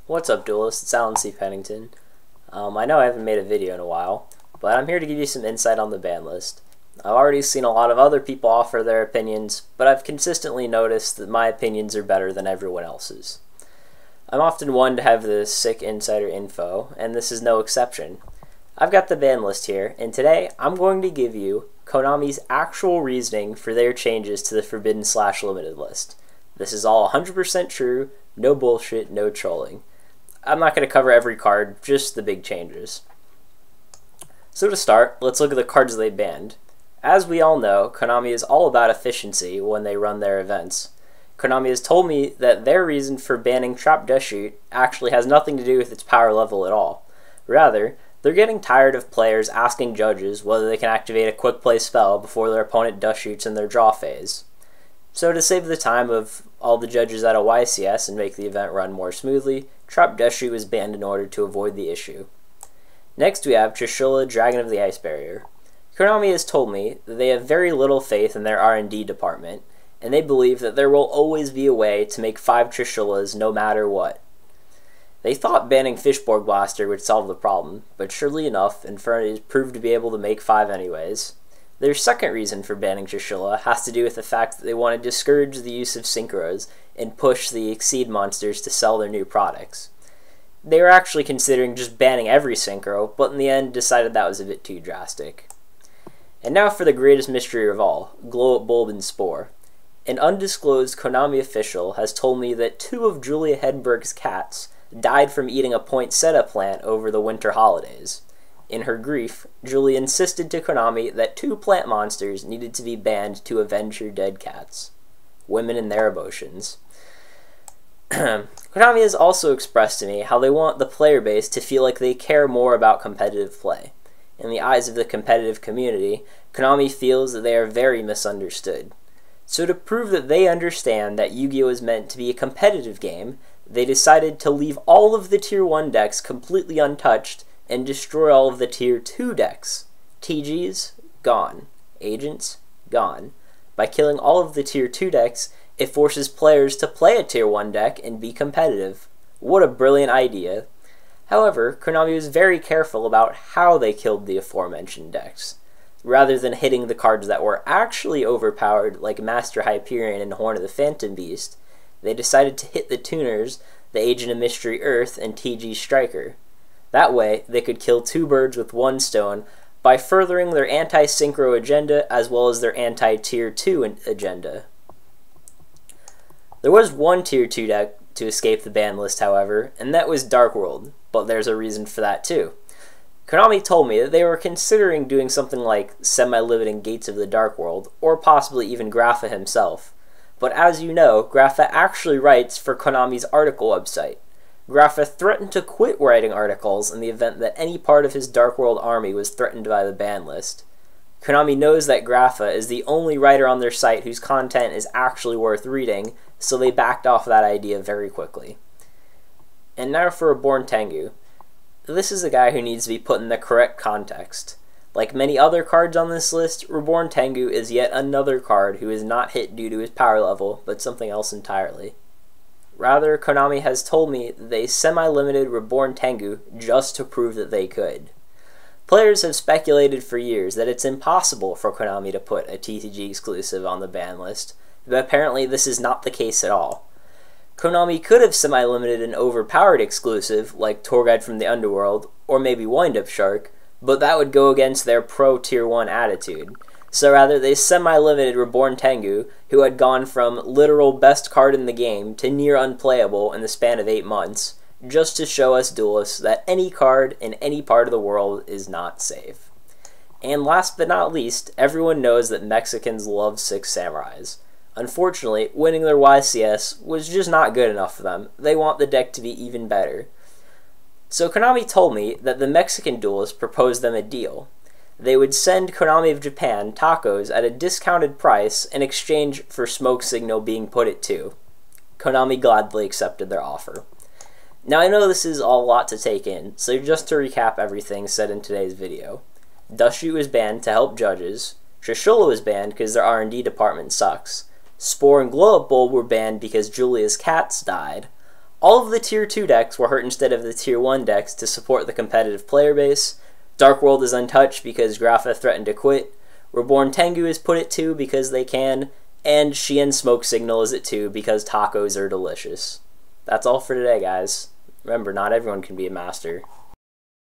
What's up, duelists? It's Alan C. Pennington. I know I haven't made a video in a while, but I'm here to give you some insight on the ban list. I've already seen a lot of other people offer their opinions, but I've consistently noticed that my opinions are better than everyone else's. I'm often one to have the sick insider info, and this is no exception. I've got the ban list here, and today I'm going to give you Konami's actual reasoning for their changes to the Forbidden/Limited list. This is all 100% true, no bullshit, no trolling. I'm not going to cover every card, just the big changes. So to start, let's look at the cards they banned. As we all know, Konami is all about efficiency when they run their events. Konami has told me that their reason for banning Trap Death Shoot actually has nothing to do with its power level at all. Rather, they're getting tired of players asking judges whether they can activate a quick play spell before their opponent Death Shoots in their draw phase. So to save the time of all the judges at a YCS and make the event run more smoothly, Trap Death Shoot was banned in order to avoid the issue. Next we have Trishula, Dragon of the Ice Barrier. Konami has told me that they have very little faith in their R&D department, and they believe that there will always be a way to make 5 Trishulas no matter what. They thought banning Fishborg Blaster would solve the problem, but surely enough, Infernities proved to be able to make 5 anyways. Their second reason for banning Trishula has to do with the fact that they want to discourage the use of synchros and push the Exceed monsters to sell their new products. They were actually considering just banning every synchro, but in the end decided that was a bit too drastic. And now for the greatest mystery of all, Glow Up Bulb and Spore. An undisclosed Konami official has told me that 2 of Julia Hedberg's cats died from eating a poinsettia plant over the winter holidays. In her grief, Julie insisted to Konami that 2 plant monsters needed to be banned to avenge her dead cats. Women and their emotions. Konami has also expressed to me how they want the player base to feel like they care more about competitive play. In the eyes of the competitive community, Konami feels that they are very misunderstood. So to prove that they understand that Yu-Gi-Oh! Is meant to be a competitive game, they decided to leave all of the Tier 1 decks completely untouched and destroy all of the Tier 2 decks. TGs, gone. Agents, gone. By killing all of the Tier 2 decks, it forces players to play a Tier 1 deck and be competitive. What a brilliant idea. However, Konami was very careful about how they killed the aforementioned decks. Rather than hitting the cards that were actually overpowered, like Master Hyperion and Horn of the Phantom Beast, they decided to hit the tuners, the Agent of Mystery Earth and TG Striker. That way, they could kill 2 birds with 1 stone by furthering their anti-synchro agenda as well as their anti-Tier 2 agenda. There was one Tier 2 deck to escape the ban list, however, and that was Dark World, but there's a reason for that too. Konami told me that they were considering doing something like semi-limiting Gates of the Dark World, or possibly even Grapha himself. But as you know, Grapha actually writes for Konami's article website. Grapha threatened to quit writing articles in the event that any part of his Dark World army was threatened by the ban list. Konami knows that Grapha is the only writer on their site whose content is actually worth reading, so they backed off that idea very quickly. And now for Reborn Tengu. This is a guy who needs to be put in the correct context. Like many other cards on this list, Reborn Tengu is yet another card who is not hit due to his power level, but something else entirely. Rather, Konami has told me that they semi-limited Reborn Tengu just to prove that they could. Players have speculated for years that it's impossible for Konami to put a TCG exclusive on the ban list, but apparently this is not the case at all. Konami could have semi-limited an overpowered exclusive, like Tour Guide from the Underworld, or maybe Wind-Up Shark, but that would go against their pro-Tier 1 attitude. So rather, they semi-limited Reborn Tengu, who had gone from literal best card in the game to near unplayable in the span of 8 months, just to show us duelists that any card in any part of the world is not safe. And last but not least, everyone knows that Mexicans love 6 Samurais. Unfortunately, winning their YCS was just not good enough for them. They want the deck to be even better. So Konami told me that the Mexican duelists proposed them a deal. They would send Konami of Japan tacos at a discounted price in exchange for Smoke Signal being put at 2. Konami gladly accepted their offer. Now I know this is a lot to take in, so just to recap everything said in today's video. Death Shoot was banned to help judges, Trishula was banned because their R&D department sucks, Spore and Glow Up Bulb were banned because Julia's cats died, All of the Tier 2 decks were hurt instead of the Tier 1 decks to support the competitive player base. Dark World is untouched because Grafa threatened to quit. Reborn Tengu is put at 2 because they can. And Xian Smoke Signal is at 2 because tacos are delicious. That's all for today, guys. Remember, not everyone can be a master.